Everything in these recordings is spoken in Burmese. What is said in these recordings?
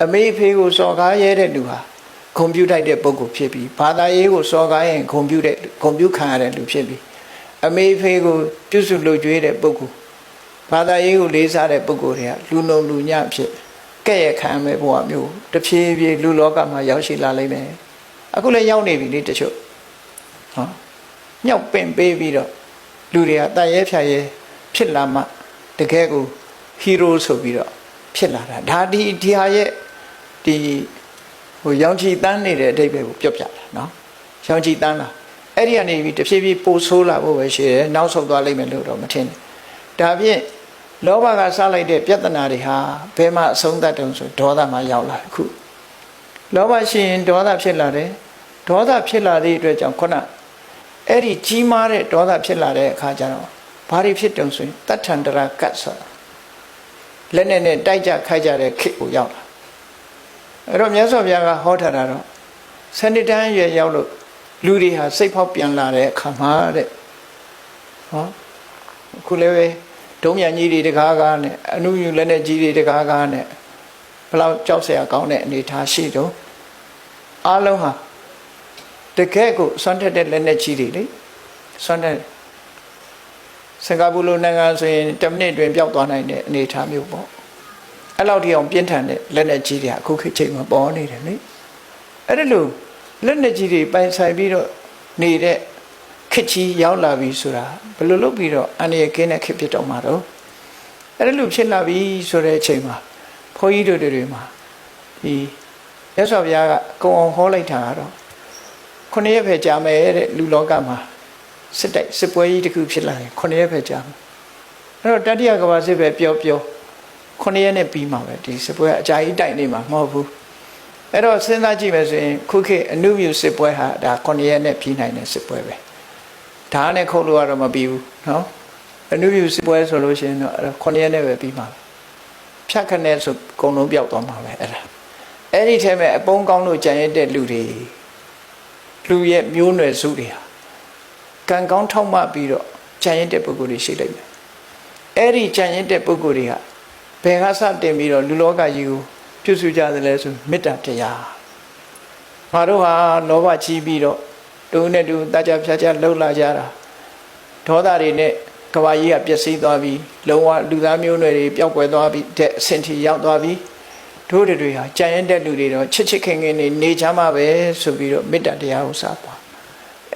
အမေဖေကိုစော်ကားရဲတဲ့လူဟာဂုံပြုတ်တဲ့ပုဂ္ဂိုလ်ဖြစ်ပြီးဘာသာရေးကိုစော်ကားရင်ဂုံပြုတ်ခံရတဲ့လူဖြစ်ပြီးအမေဖေကိုပြုစုလုပ်ကြွေးတဲ့ပုဂ္ဂိုလ်ဘာသာရေးကိုလေးစားတဲ့ပုဂ္ဂိုလ်တွေကလူလုံလူညံ့ဖြစ်ကဲ့ရဲ့ခံမဲ့ဘဝမျိုးတဖြည်းဖြည်းလူလောကမှာရောက်ရှိလာလိမ့်မယ်အခုလည်းရောက်နေပြီလေတချို့ဟောညောက်ပင့်ပေးပြီးတော့လူတွေကတန်ရဲဖြာရဲဖြစ်လာမှတကယ်ကိုဟီးရိုးဆိုပြီးတော့ဖြစ်လာတာဒါဒီဟာရဲ့ဒီဟိုရောင်ချီတန်းနေတဲ့အဓိပ္ပာယ်ကိုပြောပြတာနော်ရောင်ချီတန်းလာအဲ့ဒီကနေပြီးတဖြည်းဖြည်းပိုဆိုးလာဖို့ပဲရှိတယ်နောက်ဆုံးသွားလိမ့်မယ်လို့တော့မထင်နဲ့ဒါဖြင့်လောဘကစလိုက်တဲ့ပြဿနာတွေဟာဘယ်မှာအဆုံးသတ်တုံးဆိုဒေါသမှာရောက်လာအခုလောဘရှိရင်ဒေါသဖြစ်လာတယ်ဒေါသဖြစ်လာတဲ့အတွက်ကြောင့်ခုနအဲ့ဒီကြီးမားတဲ့ဒေါသဖြစ်လာတဲ့အခါကျတော့ဘာတွေဖြစ်တုံးဆိုရင်တတ္ထန္တရာကတ်ဆိုတာလက်နဲ့တိုက်ကြခိုက်ကြတဲ့ခေတ်ကိုရောက်လာအဲ့တော့မြတ်စွာဘုရားကဟောထားတာတော့စနစ်တန်းရွယ်ရောက်လို့လူတွေဟာစိတ်ဖောက်ပြန်လာတဲ့အခါမှာတဲ့ဟောခုလည်းပဲဒုံးမြန်ကြီးတွေတကားကားနဲ့အနုယူလက်နဲ့ကြီးတွေတကားကားနဲ့ဘယ်လောက်ကြောက်စရာကောင်းတဲ့အနေထားရှိတော့အားလုံးဟာတကယ်ကိုစွန့်တက်တဲ့လက်နဲ့ကြီးတွေလေစွန့်တက်စင်ကာပူလိုနိုင်ငံဆိုရင်10မိနစ်တွင်ပျောက်သွားနိုင်တဲ့အနေထားမျိုးပေါ့အဲ့လောက်ထိအောင်ပြင်းထန်တဲ့လက်နဲ့ကြီးတွေအခုခေတ်ချိန်မှာပေါ်နေတယ်လေအဲ့ဒါလို့လက်နဲ့ကြီးတွေပိုင်ဆိုင်ပြီးတော့နေတဲ့ခေတ်ကြီးရောက်လာပြီဆိုတာဘယ်လိုလုပ်ပြီးတော့အန္တရာယ်ကင်းတဲ့ခေတ်ဖြစ်တော့မှာတော့အဲ့ဒါလို့ဖြစ်လာပြီဆိုတဲ့အချိန်မှာဘုန်းကြီးတို့တွေမှာဒီရသော်ဘုရားကကုံအောင်ဟောလိုက်တာကတော့9 ရက်ပဲကြာမယ်တဲ့လူလောကမှာစစ်ပွဲကြီးတစ်ခုဖြစ်လာရင်9 ရက်ပဲကြာမယ်အဲ့တော့တတိယကမ္ဘာစစ်ပဲပြော9 ရက်နဲ့ပြီးမှာပဲဒီစစ်ပွဲအကြာကြီးတိုက်နေမှာမဟုတ်ဘူးအဲ့တော့စဉ်းစားကြည့်မယ်ဆိုရင်ခုခေတ်အနုမြူစစ်ပွဲဟာဒါ9 ရက်နဲ့ပြီးနိုင်တဲ့စစ်ပွဲပဲဓာတ်နဲ့ခုတ်လို့ကတော့မပြီးဘူးနော်အနုမြူစစ်ပွဲဆိုလို့ရှိရင်တော့9 ရက်နဲ့ပဲပြီးမှာဖြတ်ခနဲ့ဆိုအကုန်လုံးပျောက်သွားမှာပဲအဲ့ဒီထဲမှာအပုံကောင်းလို့ကြံရတဲ့လူတွေလူရဲ့မျိုးနွယ်စုတွေဟာကံကောင်းထောက်မှပြီးတော့ကြံရတဲ့ပုဂ္ဂိုလ်တွေရှိလိမ့်မယ်အဲ့ဒီကြံရတဲ့ပုဂ္ဂိုလ်တွေကဘယ်ကစတင်ပြီးတော့လူလောကကြီးကိုပြုစုကြသလဲဆိုမေတ္တာတရားငါတို့ဟာလောဘကြီးပြီးတော့တူနဲ့တူတကြဖြာဖြာလှုပ်လာကြတာဒေါသတွေနဲ့ကဘာကြီးကပျက်စီးသွားပြီးလုံးဝလူသားမျိုးနွယ်တွေပျောက်ကွယ်သွားပြီးတဲ့အဆင့်ထိရောက်သွားပြီးတို့တွေဟာကြံရတဲ့လူတွေတော့ချစ်ချစ်ခင်ခင်နေချမ်းပါပဲဆိုပြီးတော့မေတ္တာတရားကိုစပွား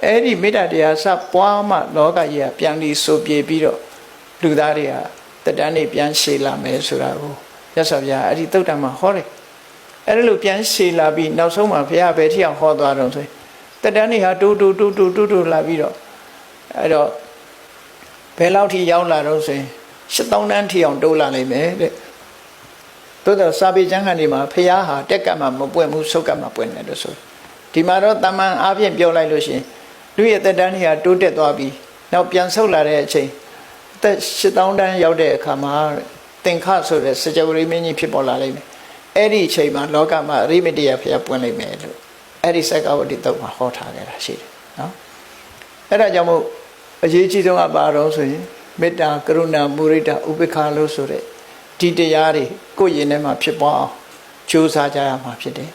အဲ့ဒီမေတ္တာတရားစပွားမှလောကကြီးကပြန်ပြီးဆိုပြေပြီးတော့လူသားတွေဟာတတန်းနေပြန်ရှည်လာမယ်ဆိုတာကိုရသော်ဗျာအဲ့ဒီသုတ်တံမှာဟောတယ်အဲ့ဒါလို့ပြန်ရှည်လာပြီးနောက်ဆုံးမှာဘုရားပဲထီအောင်ဟောသွားတော့ဆိုတတန်းနေဟာတူလာပြီးတော့အဲ့တော့ဘယ်လောက်ထိရောက်လာတော့ဆိုရင်7000တန်းထိအောင်တိုးလာနိုင်မယ်တဲ့သို့တော့စာပေကျမ်းဂန်တွေမှာဘုရားဟာတက်ကမှမပွင့်ဘူးဆုတ်ကမှပွင့်တယ်လို့ဆိုဒီမှာတော့တမန်အားဖြင့်ပြောလိုက်လို့ရှိရင်လူရဲ့တက်တန်းတွေဟာတိုးတက်သွားပြီးနောက်ပြန်ဆုတ်လာတဲ့အချိန်သက်7000တန်းရောက်တဲ့အခါမှာသင်္ခဆိုတဲ့စကြဝဠာမင်းကြီးဖြစ်ပေါ်လာလိမ့်မယ်အဲ့ဒီအချိန်မှာလောကမှာအရိမတ္တရာဘုရားပွင့်လိမ့်မယ်လို့အဲ့ဒီစက္ကဝတ္တိတုတ်မှာဟောထားခဲ့တာရှိတယ်နော်အဲ့ဒါကြောင့်မို့အရေးကြီးဆုံးကပါတော့ဆိုရင်မေတ္တာကရုဏာမုဒိတာဥပေက္ခလို့ဆိုတဲ့ဒီတရားတွေကိုယ့်ရင်ထဲမှာဖြစ်ပေါ်အောင်ကြိုးစားကြရမှာဖြစ်တယ်